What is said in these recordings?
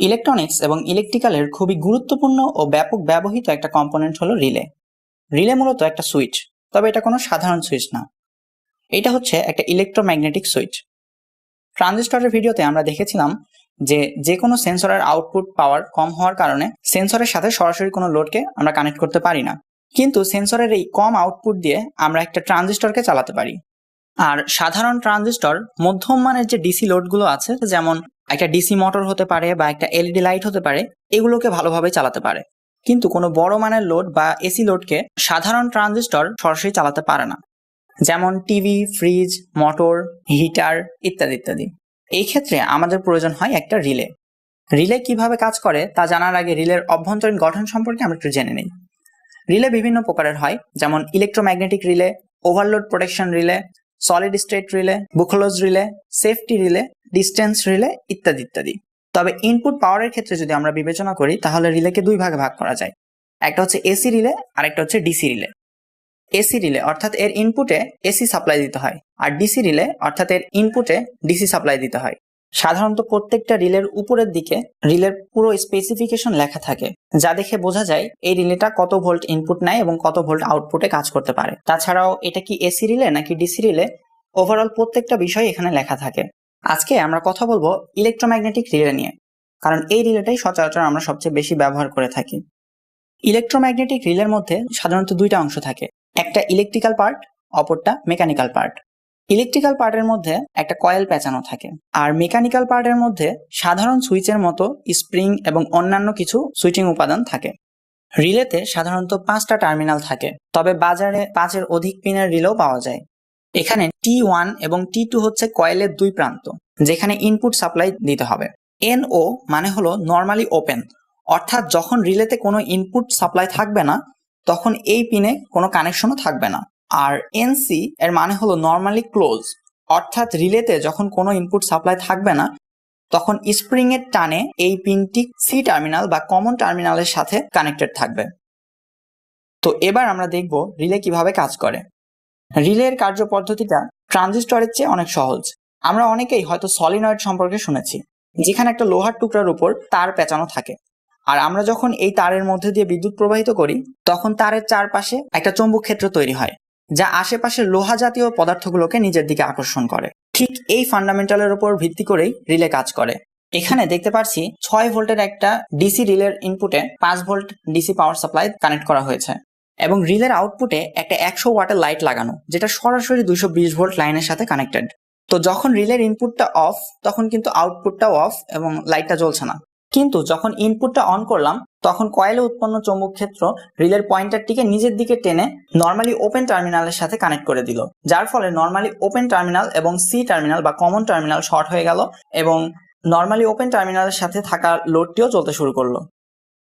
Electronics এবং ইলেকট্রিক্যালের খুবই গুরুত্বপূর্ণ ও ব্যাপক ব্যবহৃত একটা কম্পোনেন্ট হলো রিলে। রিলে মূলত একটা সুইচ, তবে এটা কোনো সাধারণ সুইচ না। এটা হচ্ছে একটা ইলেকট্রোম্যাগনেটিক সুইচ। ট্রানজিস্টরের ভিডিওতে আমরা দেখেছিলাম যে কোনো সেন্সরের আউটপুট পাওয়ার কম হওয়ার কারণে সেন্সরের সাথে সরাসরি কোনো লোডকে আমরা কানেক্ট করতে পারি না, কিন্তু সেন্সরের এই কম আউটপুট দিয়ে আমরা একটা ট্রানজিস্টরকে চালাতে পারি। আর সাধারণ ট্রানজিস্টর মধ্যম মানের যে ডিসি লোডগুলো আছে, যেমন একটা ডিসি মোটর হতে পারে বা একটা এলইডি লাইট হতে পারে, এগুলোকে ভালোভাবে চালাতে পারে। কিন্তু কোনো বড় মানের লোড বা এসি লোডকে সাধারণ ট্রানজিস্টর সরাসরি চালাতে পারে না, যেমন টিভি, ফ্রিজ, মোটর, হিটার ইত্যাদি ইত্যাদি। এই ক্ষেত্রে আমাদের প্রয়োজন হয় একটা রিলে। রিলে কিভাবে কাজ করে তা জানার আগে রিলের অভ্যন্তরীণ গঠন সম্পর্কে আমরা একটু জেনে নিই। রিলে বিভিন্ন প্রকারের হয়, যেমন electromagnetic relay, overload protection relay, solid state relay, Buchholz relay, safety relay, distance relay ইত্যাদি ইত্যাদি। তবে ইনপুট পাওয়ারের ক্ষেত্রে যদি আমরা বিবেচনা করি, তাহলে রিলেকে দুই ভাগে ভাগ করা যায়। একটা হচ্ছে এসি রিলে আর একটা হচ্ছে ডিসি রিলে। এসি রিলে অর্থাৎ এর ইনপুটে এসি সাপ্লাই দিতে হয়, আর ডিসি রিলে অর্থাৎ এর ইনপুটে ডিসি সাপ্লাই দিতে হয়। সাধারণত প্রত্যেকটা রিলের উপরের দিকে রিলের পুরো স্পেসিফিকেশন লেখা থাকে, যা দেখে বোঝা যায় এই রিলেটা কত ভোল্ট ইনপুট নেয় এবং কত ভোল্ট আউটপুটে কাজ করতে পারে। তাছাড়াও এটা কি এসি রিলে নাকি ডিসি রিলে, ওভারঅল প্রত্যেকটা বিষয় এখানে লেখা থাকে। আজকে আমরা কথা বলবো ইলেকট্রোম্যাগনেটিক রিলে নিয়ে, কারণ এই রিলেটাই সচরাচর আমরা সবচেয়ে বেশি ব্যবহার করে থাকি। ইলেকট্রোম্যাগনেটিক রিলের মধ্যে সাধারণত দুইটা অংশ থাকে, একটা ইলেকট্রিক্যাল পার্ট, অপরটা মেকানিক্যাল পার্ট। ইলেকট্রিক্যাল পার্টের মধ্যে একটা কয়েল পেঁচানো থাকে, আর মেকানিক্যাল পার্টের মধ্যে সাধারণ সুইচের মতো স্প্রিং এবং অন্যান্য কিছু সুইচিং উপাদান থাকে। রিলেতে সাধারণত 5টা টার্মিনাল থাকে, তবে বাজারে 5-এর অধিক পিনের রিলেও পাওয়া যায়। এখানে T1 এবং T2 হচ্ছে কয়েলের দুই প্রান্ত, যেখানে ইনপুট সাপ্লাই দিতে হবে। NO মানে হলো নর্মালি ওপেন, অর্থাৎ যখন রিলেতে কোনো ইনপুট সাপ্লাই থাকবে না তখন এই পিনে কোনো কানেকশনও থাকবে না। আর NC এর মানে হলো নর্মালি ক্লোজ, অর্থাৎ রিলেতে যখন কোনো ইনপুট সাপ্লাই থাকবে না তখন স্প্রিং এর টানে এই পিনটি সি টার্মিনাল বা কমন টার্মিনালের সাথে কানেক্টেড থাকবে। তো এবার আমরা দেখব রিলে কিভাবে কাজ করে। রিলের কার্যপদ্ধতিটা ট্রানজিস্টরের চেয়ে অনেক সহজ। আমরা অনেকেই হয়তো সলিনয়েড সম্পর্কে শুনেছি, যেখানে একটা লোহার টুকরার উপর তার পেঁচানো থাকে, আর আমরা যখন এই তারের মধ্যে দিয়ে বিদ্যুৎ প্রবাহিত করি তখন তারের চারপাশে একটা চৌম্বক ক্ষেত্র তৈরি হয়, যা আশেপাশের লোহা জাতীয় পদার্থগুলোকে নিজের দিকে আকর্ষণ করে। ঠিক এই ফান্ডামেন্টালের উপর ভিত্তি করেই রিলে কাজ করে। এখানে দেখতে পাচ্ছি 6 ভোল্টের একটা ডিসি রিলের ইনপুটে 5 volt DC power supply connect করা হয়েছে, এবং রিলের আউটপুটে একটা 100 ওয়াটের লাইট লাগানো, যেটা সরাসরি 220 ভোল্ট লাইনের সাথে কানেক্টেড। তো যখন রিলের ইনপুটটা অফ তখন কিন্তু আউটপুটটাও অফ এবং লাইটটা জ্বলছে না। কিন্তু যখন ইনপুটটা অন করলাম তখন কয়েলে উৎপন্ন চৌম্বক ক্ষেত্র রিলের পয়েন্টারটিকে নিজের দিকে টেনে নর্মালি ওপেন টার্মিনালের সাথে কানেক্ট করে দিল, যার ফলে নর্মালি ওপেন টার্মিনাল এবং সি টার্মিনাল বা কমন টার্মিনাল শর্ট হয়ে গেল এবং নর্মালি ওপেন টার্মিনালের সাথে থাকা লোডটিও চলতে শুরু করলো।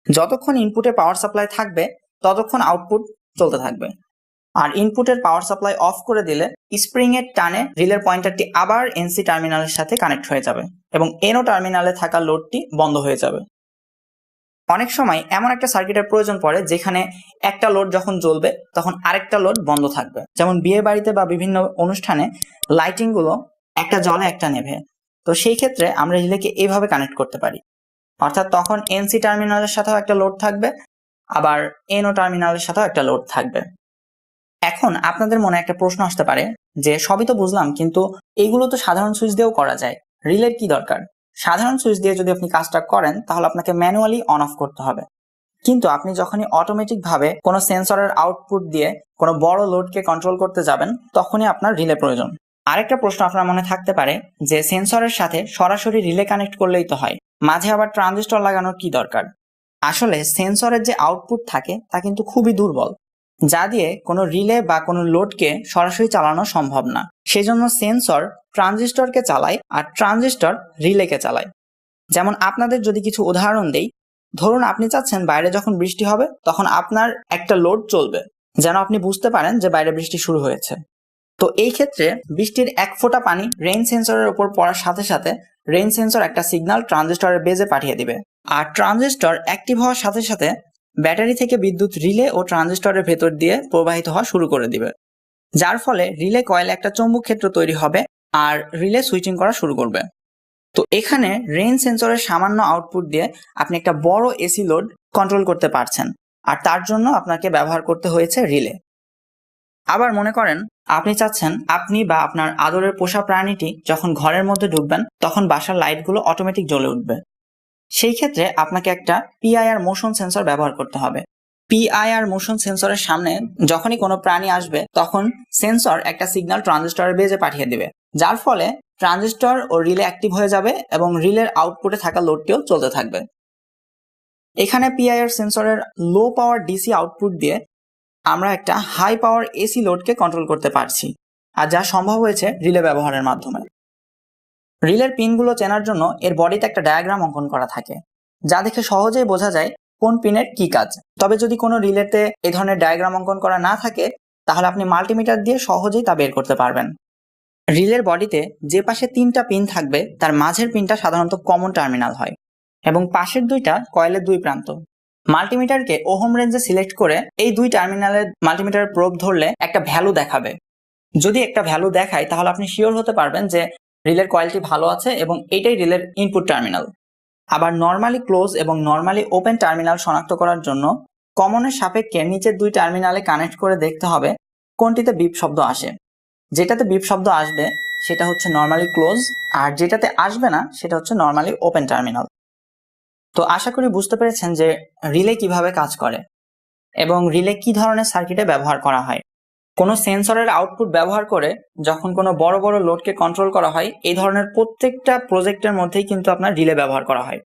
যতক্ষণ ইনপুটে পাওয়ার সাপ্লাই থাকবে ততক্ষণ আউটপুট চলতে থাকবে, আর ইনপুটের পাওয়ার সাপ্লাই অফ করে দিলে স্প্রিং এর টানে রিলের পয়েন্টারটি আবার এনসি টার্মিনালের সাথে কানেক্ট হয়ে যাবে এবং এনও টার্মিনালে থাকা লোডটি বন্ধ হয়ে যাবে। অনেক সময় এমন একটা সার্কিটের প্রয়োজন পড়ে যেখানে একটা লোড যখন জ্বলবে তখন আরেকটা লোড বন্ধ থাকবে, যেমন বিয়ে বাড়িতে বা বিভিন্ন অনুষ্ঠানে লাইটিং গুলো একটা জ্বলে একটা নেভে। তো সেই ক্ষেত্রে আমরা রিলেকে এইভাবে কানেক্ট করতে পারি, অর্থাৎ তখন এনসি টার্মিনালের সাথেও একটা লোড থাকবে, আবার এনও টার্মিনালের সাথেও একটা লোড থাকবে। এখন আপনাদের মনে একটা প্রশ্ন আসতে পারে যে সবই তো বুঝলাম, কিন্তু এইগুলো তো সাধারণ সুইচ দিয়েও করা যায়, রিলের কি দরকার? সাধারণ সুইচ দিয়ে যদি আপনি কাজটা করেন তাহলে আপনাকে ম্যানুয়ালি অন অফ করতে হবে, কিন্তু আপনি যখনই অটোমেটিক ভাবে কোনো সেন্সরের আউটপুট দিয়ে কোনো বড় লোডকে কন্ট্রোল করতে যাবেন তখনই আপনার রিলে প্রয়োজন। আরেকটা প্রশ্ন আপনার মনে থাকতে পারে যে সেন্সরের সাথে সরাসরি রিলে কানেক্ট করলেই তো হয়, মাঝে আবার ট্রানজিস্টর লাগানোর কি দরকার? আসলে সেন্সরের যে আউটপুট থাকে তা কিন্তু খুবই দুর্বল, যা দিয়ে কোনো রিলে বা কোনো লোডকে সরাসরি চালানো সম্ভব না। সেজন্য সেন্সর ট্রানজিস্টরকে চালায় আর ট্রানজিস্টর রিলেকে চালায়। যেমন আপনাদের যদি কিছু উদাহরণ দেই, ধরুন আপনি চাচ্ছেন বাইরে যখন বৃষ্টি হবে তখন আপনার একটা লোড চলবে, যেন আপনি বুঝতে পারেন যে বাইরে বৃষ্টি শুরু হয়েছে। তো এই ক্ষেত্রে বৃষ্টির এক ফোঁটা পানি রেইন সেন্সরের উপর পড়ার সাথে সাথে রেইন সেন্সর একটা সিগন্যাল ট্রানজিস্টরের বেজে পাঠিয়ে দিবে, আর ট্রানজিস্টর অ্যাক্টিভ হওয়ার সাথে সাথে ব্যাটারি থেকে বিদ্যুৎ রিলে ও ট্রানজিস্টরের ভেতর দিয়ে প্রবাহিত হওয়া শুরু করে দিবে, যার ফলে রিলে কয়েলে একটা চৌম্বক ক্ষেত্র তৈরি হবে আর রিলে সুইচিং করা শুরু করবে। তো এখানে রেঞ্জ সেন্সরের সামান্য আউটপুট দিয়ে আপনি একটা বড় এসি লোড কন্ট্রোল করতে পারছেন, আর তার জন্য আপনাকে ব্যবহার করতে হয়েছে রিলে। আবার মনে করেন আপনি চাচ্ছেন আপনি বা আপনার আদরের পোষা প্রাণীটি যখন ঘরের মধ্যে ঢুকবেন তখন বাসার লাইটগুলো অটোমেটিক জ্বলে উঠবে। সেই ক্ষেত্রে আপনাকে একটা পিআইআর মোশন সেন্সর ব্যবহার করতে হবে। পিআইআর মোশন সেন্সরের সামনে যখনই কোনো প্রাণী আসবে তখন সেন্সর একটা সিগন্যাল ট্রানজিস্টরের বেজে পাঠিয়ে দিবে, যার ফলে ট্রানজিস্টর ও রিলে অ্যাক্টিভ হয়ে যাবে এবং রিলের আউটপুটে থাকা লোডটিও চলতে থাকবে। এখানে পিআইআর সেন্সরের লো পাওয়ার ডিসি আউটপুট দিয়ে আমরা একটা হাই পাওয়ার এসি লোডকে কন্ট্রোল করতে পারছি, আর যা সম্ভব হয়েছে রিলে ব্যবহারের মাধ্যমে। রিলের পিনগুলো চেনার জন্য এর বডিতে একটা ডায়াগ্রাম অঙ্কন করা থাকে, যা দেখে সহজেই বোঝা যায় কোন পিনের কি কাজ। তবে যদি কোনো রিলেতে এই ধরনের ডায়াগ্রাম অঙ্কন করা না থাকে তাহলে আপনি মাল্টিমিটার দিয়ে সহজেই তা বের করতে পারবেন। রিলের বডিতে যে পাশে 3টা পিন থাকবে তার মাঝের পিনটা সাধারণত কমন টার্মিনাল হয় এবং পাশের 2টা কয়েলের 2 প্রান্ত। মাল্টিমিটারকে ওহম রেঞ্জে সিলেক্ট করে এই 2 টার্মিনালের মাল্টিমিটারের প্রোব ধরলে একটা ভ্যালু দেখাবে। যদি একটা ভ্যালু দেখায় তাহলে আপনি শিওর হতে পারবেন যে রিলের কয়েলটি ভালো আছে এবং এটাই রিলের ইনপুট টার্মিনাল। আবার নর্মালি ক্লোজ এবং নর্মালি ওপেন টার্মিনাল শনাক্ত করার জন্য কমনের সাপেক্ষে নিচের 2 টার্মিনালে কানেক্ট করে দেখতে হবে কোনটিতে বিপ শব্দ আসে। যেটাতে বিপ শব্দ আসবে সেটা হচ্ছে নর্মালি ক্লোজ, আর যেটাতে আসবে না সেটা হচ্ছে নর্মালি ওপেন টার্মিনাল। তো আশা করি বুঝতে পেরেছেন যে রিলে কিভাবে কাজ করে এবং রিলে কি ধরনের সার্কিটে ব্যবহার করা হয়। কোনো সেন্সরের আউটপুট ব্যবহার করে যখন কোনো বড় বড় লোডকে কন্ট্রোল করা হয় এই ধরনের প্রত্যেকটা প্রজেক্টের মধ্যেই কিন্তু আপনার রিলে ব্যবহার করা হয়।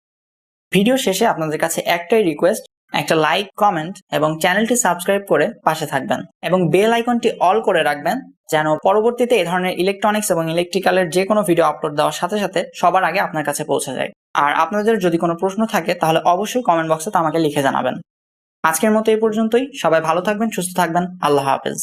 ভিডিও শেষে আপনাদের কাছে একটাই রিকোয়েস্ট, একটা লাইক, কমেন্ট এবং চ্যানেলটি সাবস্ক্রাইব করে পাশে থাকবেন এবং বেল আইকনটি অল করে রাখবেন যেন পরবর্তীতে এই ধরনের ইলেকট্রনিক্স এবং ইলেকট্রিক্যালের যে কোনো ভিডিও আপলোড দেওয়ার সাথে সাথে সবার আগে আপনার কাছে পৌঁছে যায়। আর আপনাদের যদি কোনো প্রশ্ন থাকে তাহলে অবশ্যই কমেন্ট বক্সে তা আমাকে লিখে জানাবেন। আজকের মতো এই পর্যন্তই। সবাই ভালো থাকবেন, সুস্থ থাকবেন। আল্লাহ হাফেজ।